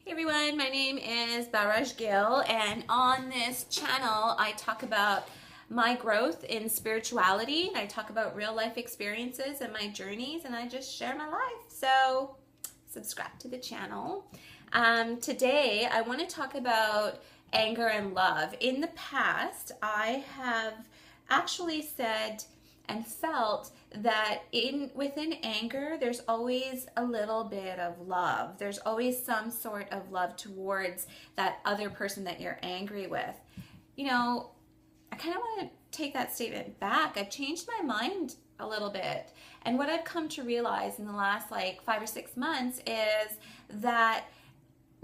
Hey everyone, my name is Baraj Gill, and on this channel I talk about my growth in spirituality. I talk about real life experiences and my journeys, and I just share my life. So subscribe to the channel. Today I want to talk about anger and love. In the past, I have actually said and felt that within anger there's always a little bit of love. There's always some sort of love towards that other person that you're angry with. You know, I kind of want to take that statement back. I've changed my mind a little bit. And what I've come to realize in the last like 5 or 6 months is that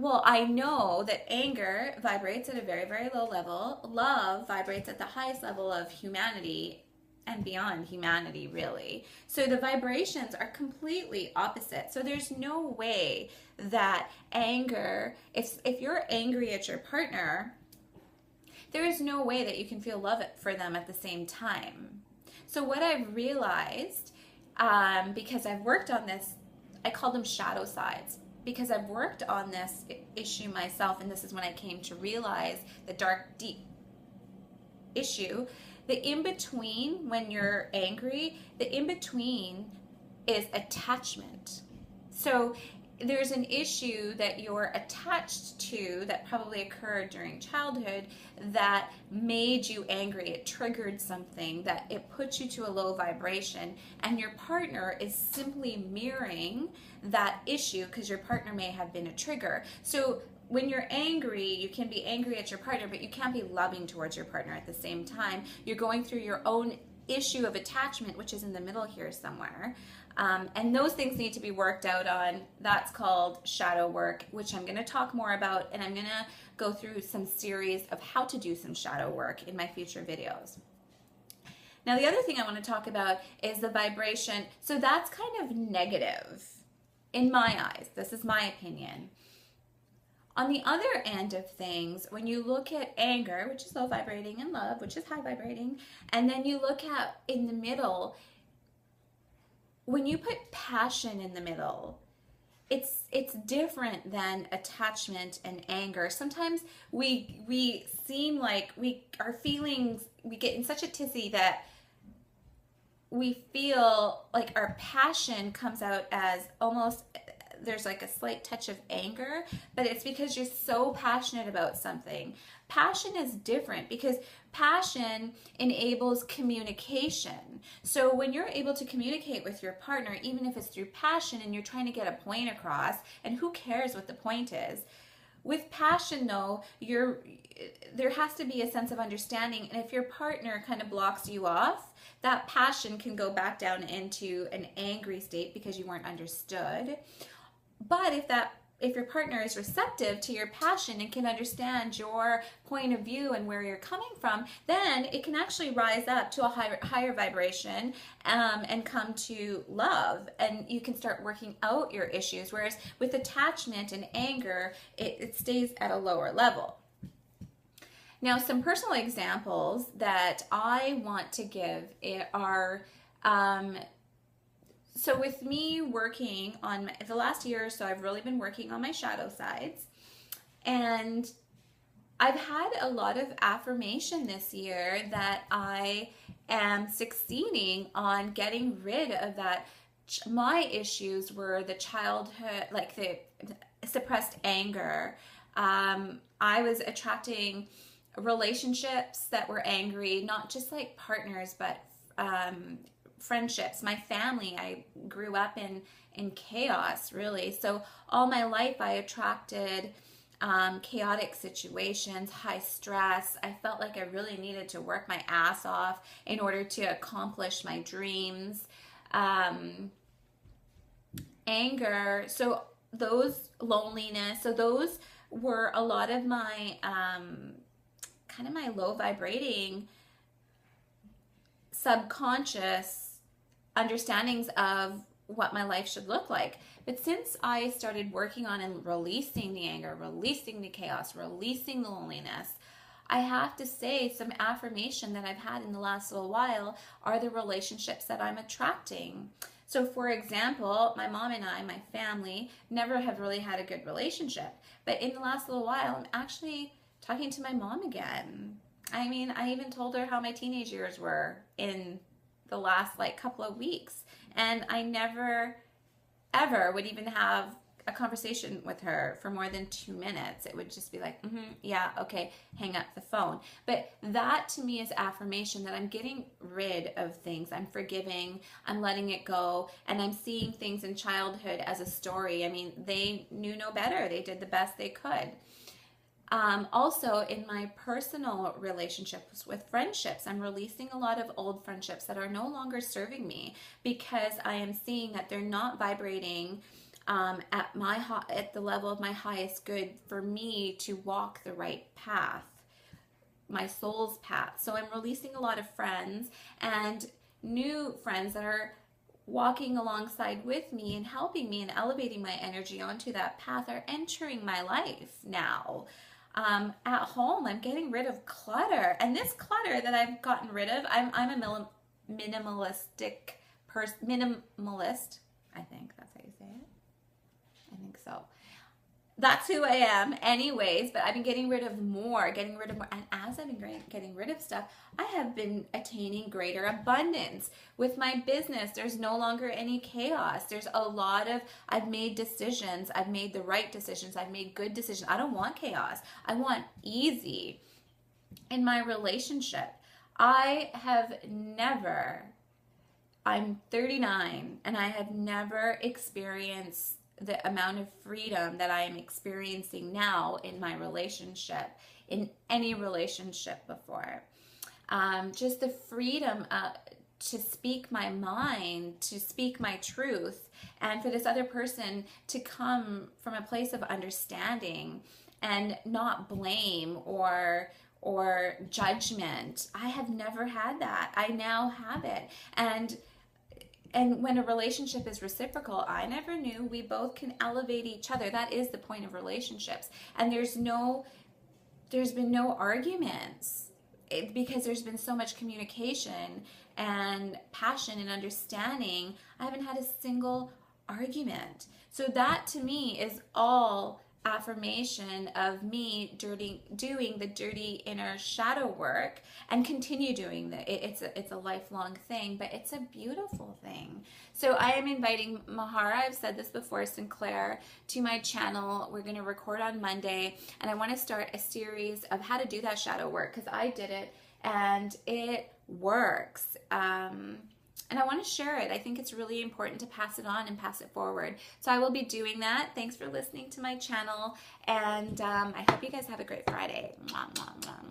I know that anger vibrates at a very, very low level. Love vibrates at the highest level of humanity and beyond humanity, really. So the vibrations are completely opposite. So there's no way that anger, if you're angry at your partner, there is no way that you can feel love for them at the same time. So what I've realized, because I've worked on this, I call them shadow sides. Because I've worked on this issue myself, and this is when I came to realize the dark, deep issue. The in-between, when you're angry, the in-between is attachment. So there's an issue that you're attached to that probably occurred during childhood that made you angry. It triggered something, that it put you to a low vibration, and your partner is simply mirroring that issue because your partner may have been a trigger. So when you're angry, you can be angry at your partner, but you can't be loving towards your partner at the same time. You're going through your own issue of attachment, which is in the middle here somewhere. And those things need to be worked out on. That's called shadow work, which I'm going to talk more about, and I'm going to go through some series of how to do some shadow work in my future videos. Now, the other thing I want to talk about is the vibration. So that's kind of negative in my eyes. This is my opinion. On the other end of things, when you look at anger, which is low vibrating, and love, which is high vibrating, and then you look at in the middle, when you put passion in the middle, it's different than attachment and anger. Sometimes we seem like our feelings, we get in such a tizzy that we feel like our passion comes out as almost, there's like a slight touch of anger, but it's because you're so passionate about something. Passion is different because passion enables communication. So when you're able to communicate with your partner, even if it's through passion and you're trying to get a point across, and who cares what the point is, with passion though, there has to be a sense of understanding, and if your partner kind of blocks you off, that passion can go back down into an angry state because you weren't understood. But if your partner is receptive to your passion and can understand your point of view and where you're coming from, then it can actually rise up to a higher vibration and come to love, and you can start working out your issues. Whereas with attachment and anger, it stays at a lower level. Now, some personal examples that I want to give are so with me working on the last year or so, I've really been working on my shadow sides, and I've had a lot of affirmation this year that I am succeeding on getting rid of that. My issues were the childhood, like the suppressed anger. I was attracting relationships that were angry, not just like partners, but friendships. My family, I grew up in chaos, really. So all my life I attracted chaotic situations, high stress. I felt like I really needed to work my ass off in order to accomplish my dreams. Anger, so those, loneliness, so those were a lot of my kind of my low vibrating subconscious understandings of what my life should look like. But since I started working on and releasing the anger, releasing the chaos, releasing the loneliness, I have to say some affirmation that I've had in the last little while are the relationships that I'm attracting. So for example, my mom and I, my family, never have really had a good relationship. But in the last little while, I'm actually talking to my mom again. I mean, I even told her how my teenage years were in the last like couple of weeks. And I never, ever would even have a conversation with her for more than 2 minutes. It would just be like, yeah, okay, hang up the phone. But that to me is affirmation that I'm getting rid of things. I'm forgiving, I'm letting it go, and I'm seeing things in childhood as a story. I mean, they knew no better. They did the best they could. Also, in my personal relationships with friendships, I'm releasing a lot of old friendships that are no longer serving me because I am seeing that they're not vibrating at the level of my highest good for me to walk the right path, my soul's path. So I'm releasing a lot of friends and new friends that are walking alongside with me and helping me and elevating my energy onto that path are entering my life now. At home, I'm getting rid of clutter, and this clutter that I've gotten rid of, I'm a minimalistic person, minimalist. I think that's how you say it. I think so. That's who I am anyways, but I've been getting rid of more. And as I've been getting rid of stuff, I have been attaining greater abundance. With my business, there's no longer any chaos. There's a lot of, I've made decisions. I've made the right decisions. I've made good decisions. I don't want chaos. I want easy. In my relationship, I'm 39, and I have never experienced the amount of freedom that I am experiencing now in my relationship, in any relationship before. Just the freedom to speak my mind, to speak my truth, and for this other person to come from a place of understanding and not blame or judgment. I have never had that. I now have it. And when a relationship is reciprocal, I never knew we both can elevate each other. That is the point of relationships. And there's been no arguments because there's been so much communication and passion and understanding. I haven't had a single argument. So that to me is all affirmation of me doing the dirty inner shadow work and continue doing that. It's a lifelong thing, but it's a beautiful thing. So I am inviting Mahara, I've said this before, Sinclair, to my channel. We're going to record on Monday, and I want to start a series of how to do that shadow work because I did it and it works. And I want to share it. I think it's really important to pass it on and pass it forward. So I will be doing that. Thanks for listening to my channel. And I hope you guys have a great Friday. Mwah, mwah, mwah.